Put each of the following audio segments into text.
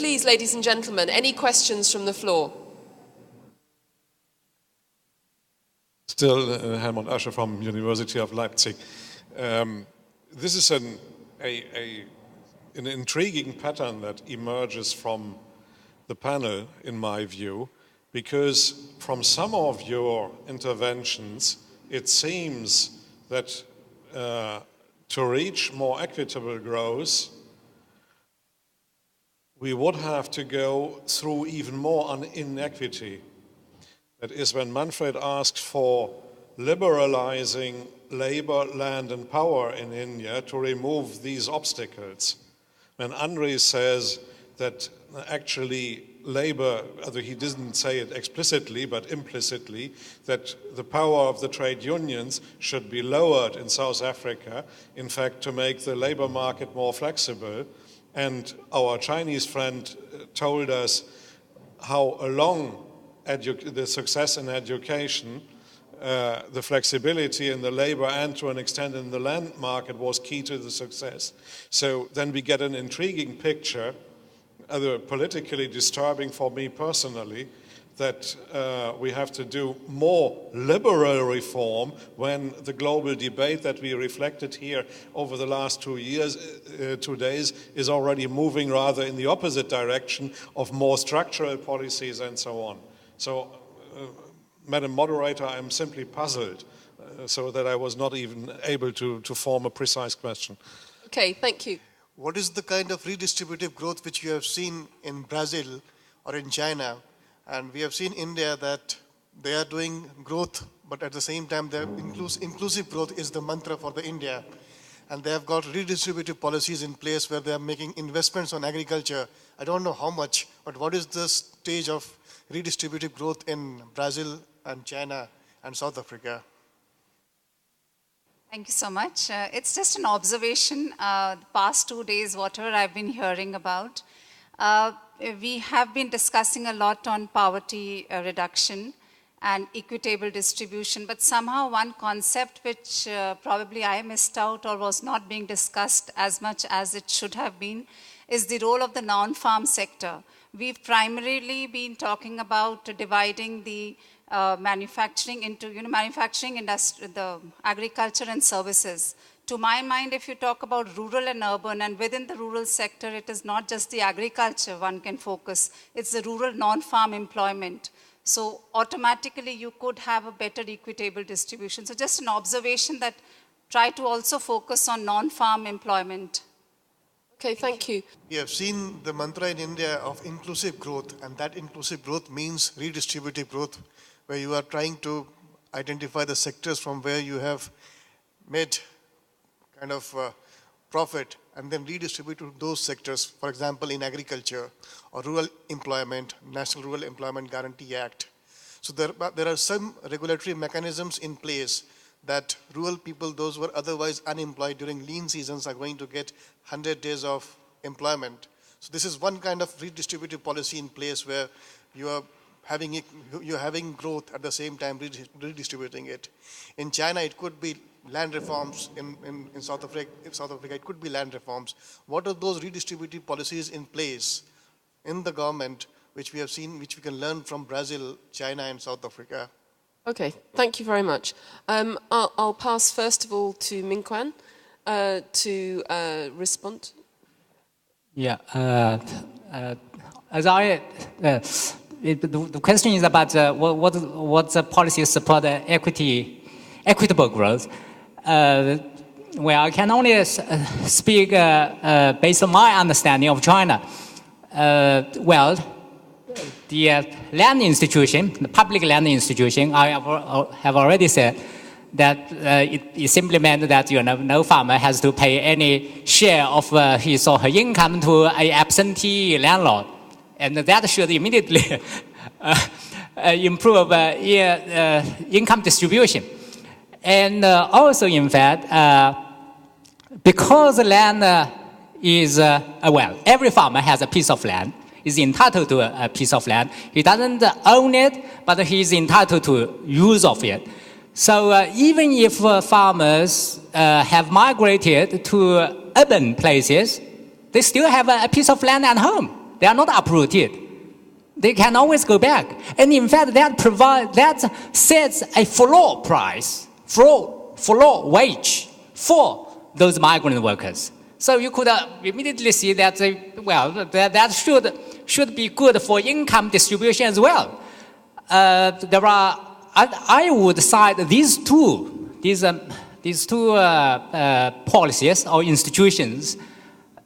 please, ladies and gentlemen, any questions from the floor? Still, Helmut Asche from University of Leipzig. This is an intriguing pattern that emerges from the panel, in my view, because from some of your interventions, it seems that to reach more equitable growth, we would have to go through even more inequity. That is, when Manfred asked for liberalizing labor, land and power in India to remove these obstacles. When Andries says that actually labor, although he didn't say it explicitly but implicitly, that the power of the trade unions should be lowered in South Africa, in fact to make the labor market more flexible. And our Chinese friend told us how along the success in education, the flexibility in the labor and to an extent in the land market was key to the success. So then we get an intriguing picture, politically disturbing for me personally, that we have to do more liberal reform when the global debate that we reflected here over the last 2 days is already moving rather in the opposite direction of more structural policies and so on. So, Madam Moderator, I'm simply puzzled so that I was not even able to form a precise question. Okay, thank you. What is the kind of redistributive growth which you have seen in Brazil or in China? And we have seen India that they are doing growth, but at the same time, their inclusive growth is the mantra for the India. And they have got redistributive policies in place where they are making investments on agriculture. I don't know how much, but what is the stage of redistributive growth in Brazil and China and South Africa? Thank you so much. It's just an observation. The past 2 days, whatever I've been hearing about, we have been discussing a lot on poverty reduction and equitable distribution, but somehow one concept which probably I missed out or was not being discussed as much as it should have been is the role of the non-farm sector. We've primarily been talking about dividing the manufacturing into, manufacturing industry, the agriculture and services. To my mind, if you talk about rural and urban, and within the rural sector, it is not just the agriculture one can focus, it's the rural non-farm employment. So automatically you could have a better equitable distribution. So just an observation that try to also focus on non-farm employment. Okay, thank you. We have seen the mantra in India of inclusive growth, and that inclusive growth means redistributive growth, where you are trying to identify the sectors from where you have made kind of profit and then redistribute to those sectors, for example, in agriculture or rural employment, National Rural Employment Guarantee Act. So there are some regulatory mechanisms in place that rural people, those who are otherwise unemployed during lean seasons, are going to get 100 days of employment. So this is one kind of redistributive policy in place where you're having growth at the same time redistributing it. In China, it could be land reforms. In South Africa, it could be land reforms. What are those redistributive policies in place in the government which we have seen, which we can learn from Brazil, China, and South Africa? Okay, thank you very much. I'll pass first of all to Minquan to respond. Yeah, the question is about what the policy support equitable growth. Well, I can only speak based on my understanding of China. Well, the land institution, the public land institution, I have already said that it simply meant that no farmer has to pay any share of his or her income to an absentee landlord, and that should immediately improve income distribution. And also, in fact, because land is well, every farmer has a piece of land, is entitled to a piece of land. He doesn't own it, but he is entitled to use of it. So even if farmers have migrated to urban places, they still have a piece of land at home. They are not uprooted. They can always go back. And in fact, that sets a floor price, floor wage for those migrant workers. So you could immediately see that, that should be good for income distribution as well. I would cite these two policies or institutions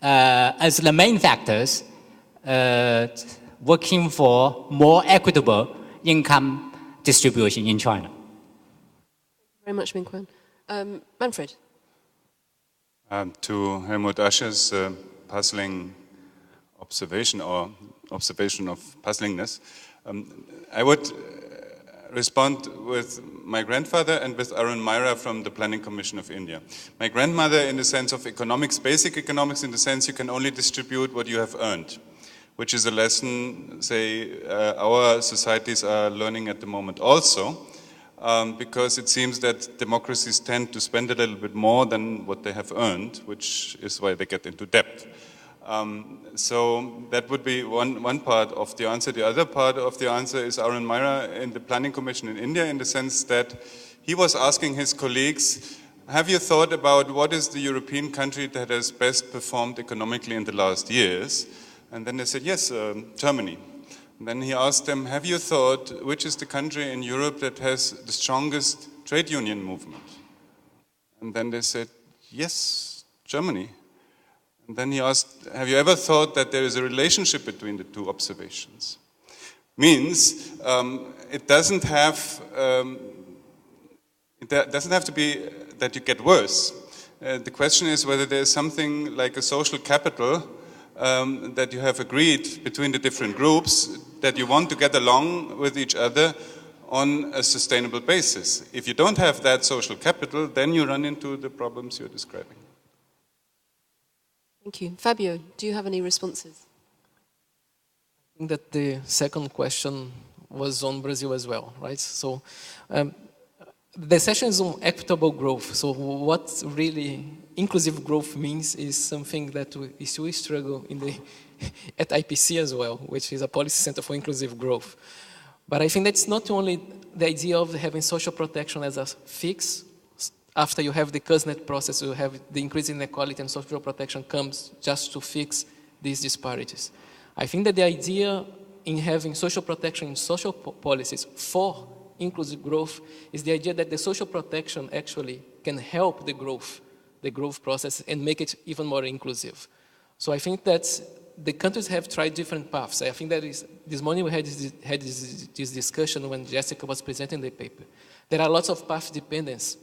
as the main factors working for more equitable income distribution in China. Thank you very much, Minquan. Manfred. To Helmut Asch's puzzling observation or observation of puzzlingness, I would respond with my grandfather and with Arun Maira from the Planning Commission of India. My grandmother in the sense of economics, basic economics in the sense you can only distribute what you have earned, which is a lesson, say, our societies are learning at the moment also, because it seems that democracies tend to spend a little bit more than what they have earned, which is why they get into debt. So that would be one part of the answer. The other part of the answer is Arun Maira in the Planning Commission in India, in the sense that he was asking his colleagues, have you thought about what is the European country that has best performed economically in the last years? And then they said, yes, Germany. And then he asked them, have you thought which is the country in Europe that has the strongest trade union movement? And then they said, yes, Germany. And then he asked, have you ever thought that there is a relationship between the two observations? Means it doesn't have to be that you get worse. The question is whether there is something like a social capital that you have agreed between the different groups that you want to get along with each other on a sustainable basis. If you don't have that social capital, then you run into the problems you're describing. Thank you. Fabio, do you have any responses? I think that the second question was on Brazil as well, right? So the session is on equitable growth. So what really inclusive growth means is something that we still struggle at IPC as well, which is a policy center for inclusive growth. But I think that's not only the idea of having social protection as a fix. After you have the PEGNet process, you have the increase in inequality, and social protection comes just to fix these disparities. I think that the idea in having social protection in social policies for inclusive growth is the idea that the social protection actually can help the growth process and make it even more inclusive. So I think that the countries have tried different paths. I think that this morning we had this discussion when Jessica was presenting the paper. There are lots of path dependence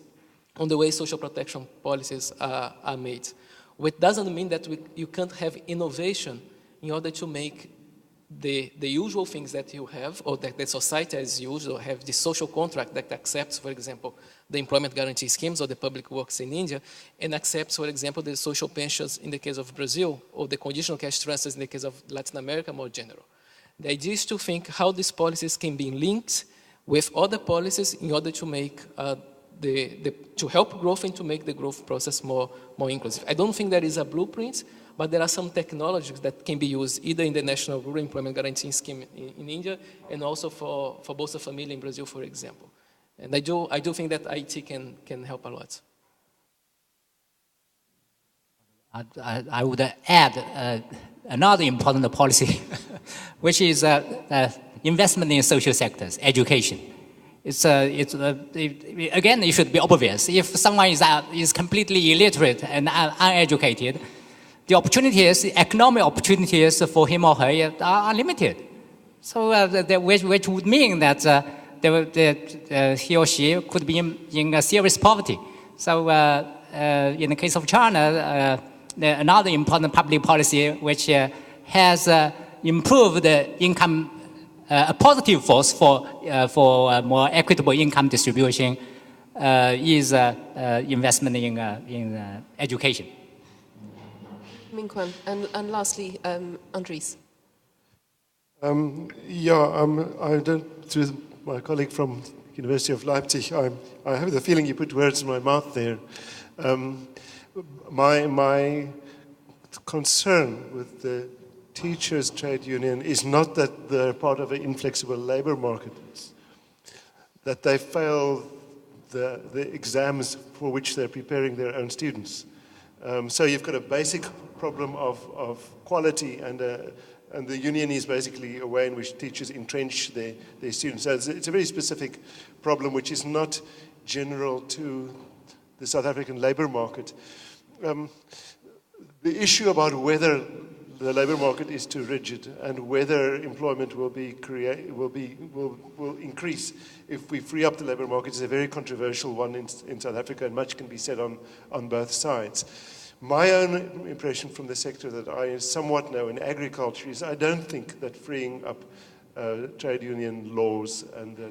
on the way social protection policies are made. Which doesn't mean that you can't have innovation in order to make the usual things that you have, or that the society has used, or have the social contract that accepts, for example, the employment guarantee schemes or the public works in India, and accepts, for example, the social pensions in the case of Brazil, or the conditional cash transfers in the case of Latin America more general. The idea is to think how these policies can be linked with other policies in order to make to help growth and to make the growth process more inclusive. I don't think there is a blueprint, but there are some technologies that can be used either in the National Rural Employment Guarantee Scheme in India and also for Bolsa Família in Brazil, for example. And I do think that IT can help a lot. I would add another important policy, which is investment in social sectors, education. Again, it should be obvious. If someone is completely illiterate and uneducated, the opportunities, economic opportunities for him or her are limited. So, which would mean that he or she could be in a serious poverty. So, in the case of China, another important public policy which has improved income. A positive force for more equitable income distribution is investment in education. Minquan, and lastly, Andries. To my colleague from University of Leipzig, I have the feeling you put words in my mouth there. My concern with the teachers' trade union is not that they're part of an inflexible labor market, it's that they fail the exams for which they're preparing their own students. So you've got a basic problem of quality, and the union is basically a way in which teachers entrench their students. So it's a very specific problem which is not general to the South African labor market. The issue about whether the labor market is too rigid and whether employment will increase if we free up the labor market is a very controversial one in South Africa, and much can be said on both sides. My own impression from the sector that I somewhat know in agriculture is I don't think that freeing up trade union laws and the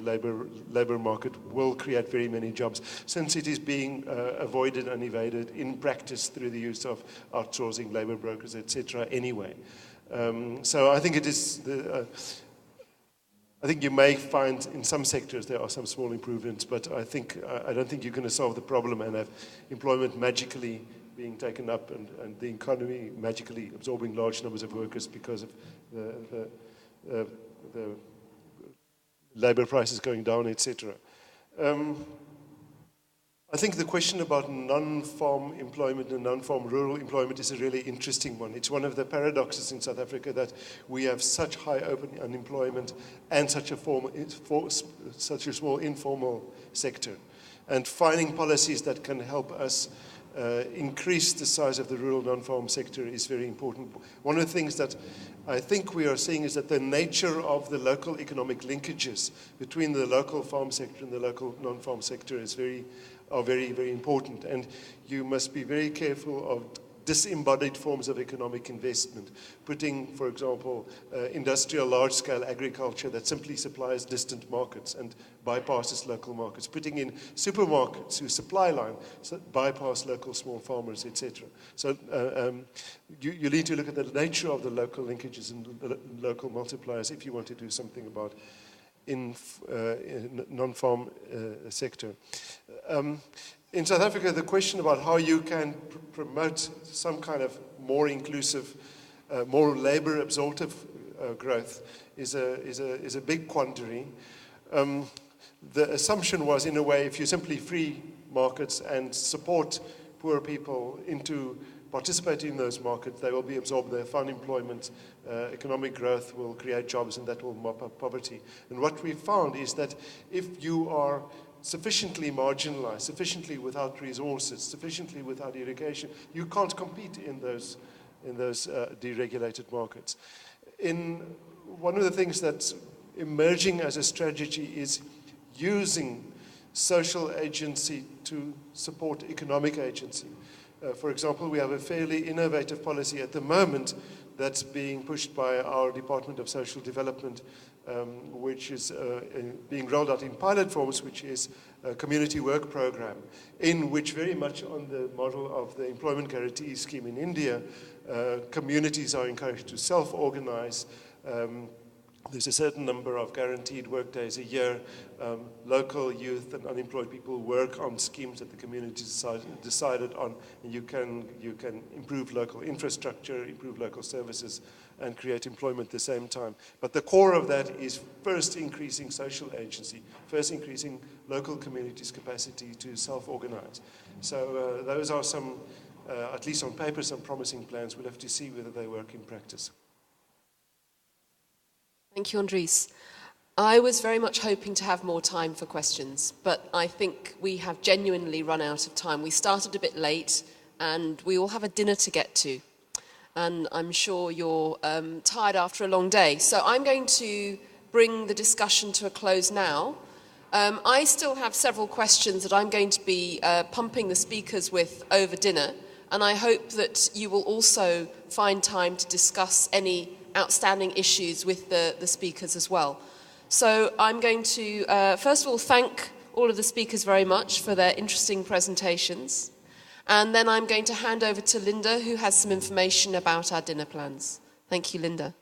labor market will create very many jobs, since it is being avoided and evaded in practice through the use of outsourcing, labor brokers, etc. anyway. So I think it is I think you may find in some sectors there are some small improvements, but I don't think you're going to solve the problem and have employment magically being taken up and the economy magically absorbing large numbers of workers because of the labor prices going down, etc. I think the question about non-farm employment and non-farm rural employment is a really interesting one. It's one of the paradoxes in South Africa that we have such high open unemployment and such a small informal sector. And finding policies that can help us increase the size of the rural non-farm sector is very important. One of the things that I think we are seeing is that the nature of the local economic linkages between the local farm sector and the local non-farm sector are very, very important. And you must be very careful of disembodied forms of economic investment, putting, for example, industrial large-scale agriculture that simply supplies distant markets and bypasses local markets, putting in supermarkets whose supply line bypass local small farmers, etc. So you need to look at the nature of the local linkages and the local multipliers if you want to do something about in non-farm sector. In South Africa, the question about how you can promote some kind of more inclusive, more labor-absorptive growth is a big quandary. The assumption was, in a way, if you simply free markets and support poor people into participating in those markets, they will be absorbed. Their found employment, economic growth will create jobs, and that will mop up poverty. And what we found is that if you are sufficiently marginalized, sufficiently without resources, sufficiently without education, you can't compete in those deregulated markets. One of the things that's emerging as a strategy is using social agency to support economic agency. For example, we have a fairly innovative policy at the moment that's being pushed by our Department of Social Development, which is being rolled out in pilot forms, which is a community work program, in which, very much on the model of the employment guarantee scheme in India, communities are encouraged to self-organize. There's a certain number of guaranteed work days a year. Local youth and unemployed people work on schemes that the community decided on, and you can improve local infrastructure, improve local services, and create employment at the same time. But the core of that is first increasing social agency, first increasing local communities' capacity to self-organize. So those are some, at least on paper, some promising plans. We'll have to see whether they work in practice. Thank you, Andries. I was very much hoping to have more time for questions, but I think we have genuinely run out of time. We started a bit late, and we all have a dinner to get to. And I'm sure you're tired after a long day. So I'm going to bring the discussion to a close now. I still have several questions that I'm going to be pumping the speakers with over dinner, and I hope that you will also find time to discuss any outstanding issues with the speakers as well. So I'm going to, first of all, thank all of the speakers very much for their interesting presentations. And then I'm going to hand over to Linda, who has some information about our dinner plans. Thank you, Linda.